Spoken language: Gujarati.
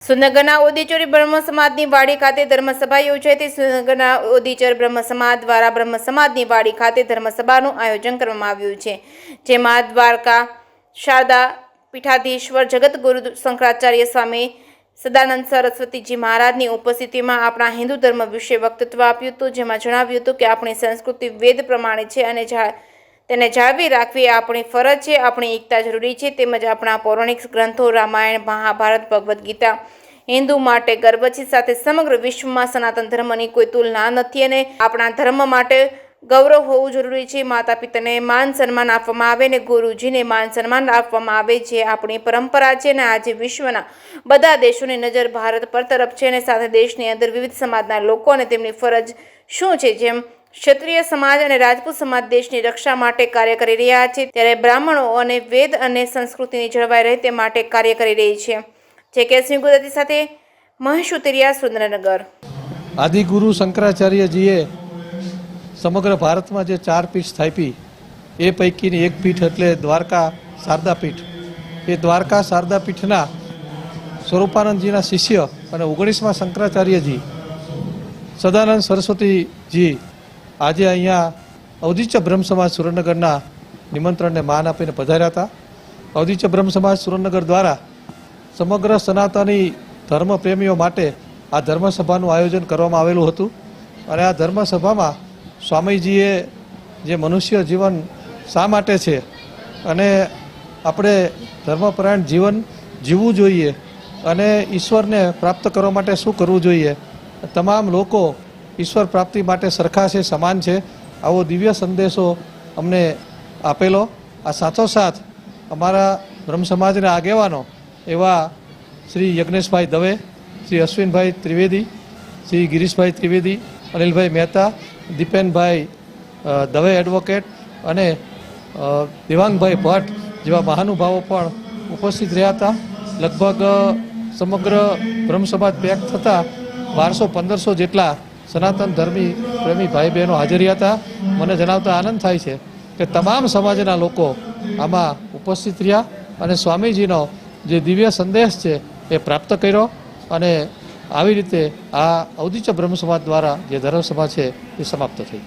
સુરનગરના ઓદીચોરી બ્રહ્મ સમાજની વાડી ખાતે ધર્મસભા યોજાઈ હતી। સુરનગરના ઓદીચોર બ્રહ્મ સમાજ દ્વારા બ્રહ્મ સમાજની વાડી ખાતે ધર્મસભાનું આયોજન કરવામાં આવ્યું છે, જેમાં દ્વારકા શારદા પીઠાધીશ્વર જગતગુરુ શંકરાચાર્ય સ્વામી સદાનંદ સરસ્વતીજી મહારાજની ઉપસ્થિતિમાં આપણા હિન્દુ ધર્મ વિશે વક્તવ્ય આપ્યું હતું, જેમાં જણાવ્યું હતું કે આપણી સંસ્કૃતિ વેદ પ્રમાણે છે અને તેને જાળવી રાખવી આપણી ફરજ છે। આપણી એકતા જરૂરી છે, તેમજ આપણા પૌરાણિક ગ્રંથો રામાયણ, મહાભારત, ભગવદ્ ગીતા હિન્દુ માટે ગર્વ છે। સાથે સમગ્ર વિશ્વમાં સનાતન ધર્મની કોઈ તુલના નથી અને આપણા ધર્મ માટે ગૌરવ હોવું જરૂરી છે। માતા પિતાને માન સન્માન આપવામાં આવે અને ગુરુજીને માન સન્માન આપવામાં આવે, જે આપણી પરંપરા છે। અને આજે વિશ્વના બધા દેશોની નજર ભારત પર તરફ છે અને સાથે દેશની અંદર વિવિધ સમાજના લોકો અને તેમની ફરજ શું છે, જેમ ક્ષત્રિય સમાજ અને રાજપૂત સમાજ દેશની રક્ષા માટે કાર્ય કરી રહ્યા છે, ત્યારે બ્રાહ્મણો અને વેદ અને સંસ્કૃતિની જળવાઈ રહે તે માટે કાર્ય કરી રહી છે। જે કે સિંહ ગુજરાતી સાથે મહેશ ઉતરિયા, સુરેન્દ્રનગર। આદિગુરુ શંકરાચાર્યજીએ સમગ્ર ભારતમાં જે 4 પીઠ સ્થાપી એ પૈકીની એક પીઠ એટલે દ્વારકા શારદા પીઠ। એ દ્વારકા શારદા પીઠના સ્વરૂપાનંદજીના શિષ્ય અને 19મા શંકરાચાર્યજી સદાનંદ સરસ્વતીજી આજે અહીંયા અવધીચ બ્રહ્મ સમાજ સુરેન્દ્રનગરના નિમંત્રણને માન આપીને પધાર્યા હતા। અવધીચ બ્રહ્મ સમાજ સુરેન્દ્રનગર દ્વારા સમગ્ર સનાતની ધર્મ પ્રેમીઓ માટે આ ધર્મસભાનું આયોજન કરવામાં આવેલું હતું અને આ ધર્મસભામાં સ્વામીજીએ જે મનુષ્ય જીવન શા માટે છે અને આપણે ધર્મપરાયણ જીવન જીવવું જોઈએ અને ઈશ્વરને પ્રાપ્ત કરવા માટે શું કરવું જોઈએ, તમામ લોકો ઈશ્વર પ્રાપ્તિ માટે સરખા છે, સમાન છે, આવો દિવ્ય સંદેશો અમને આપેલો। આ સાથોસાથ અમારા બ્રહ્મ સમાજના આગેવાનો એવા શ્રી યજ્ઞેશભાઈ દવે, શ્રી અશ્વિનભાઈ ત્રિવેદી, શ્રી ગિરીશભાઈ ત્રિવેદી, અનિલભાઈ મહેતા, દીપેનભાઈ દવે એડવોકેટ અને દેવાંગભાઈ ભટ્ટ જેવા મહાનુભાવો પણ ઉપસ્થિત રહ્યા હતા। લગભગ સમગ્ર બ્રહ્મ સમાજ પેક થતાં 1200-1500 જેટલા સનાતન ધર્મી પ્રેમી ભાઈ બહેનો હાજર હતા। મને જણાવતા આનંદ થાય છે કે તમામ સમાજના લોકો આમાં ઉપસ્થિત રહ્યા અને સ્વામીજીનો જે દિવ્ય સંદેશ છે એ પ્રાપ્ત કર્યો અને આવી રીતે આ અવધીચ બ્રહ્મ સમાજ દ્વારા જે ધર્મસભા છે એ સમાપ્ત થઈ।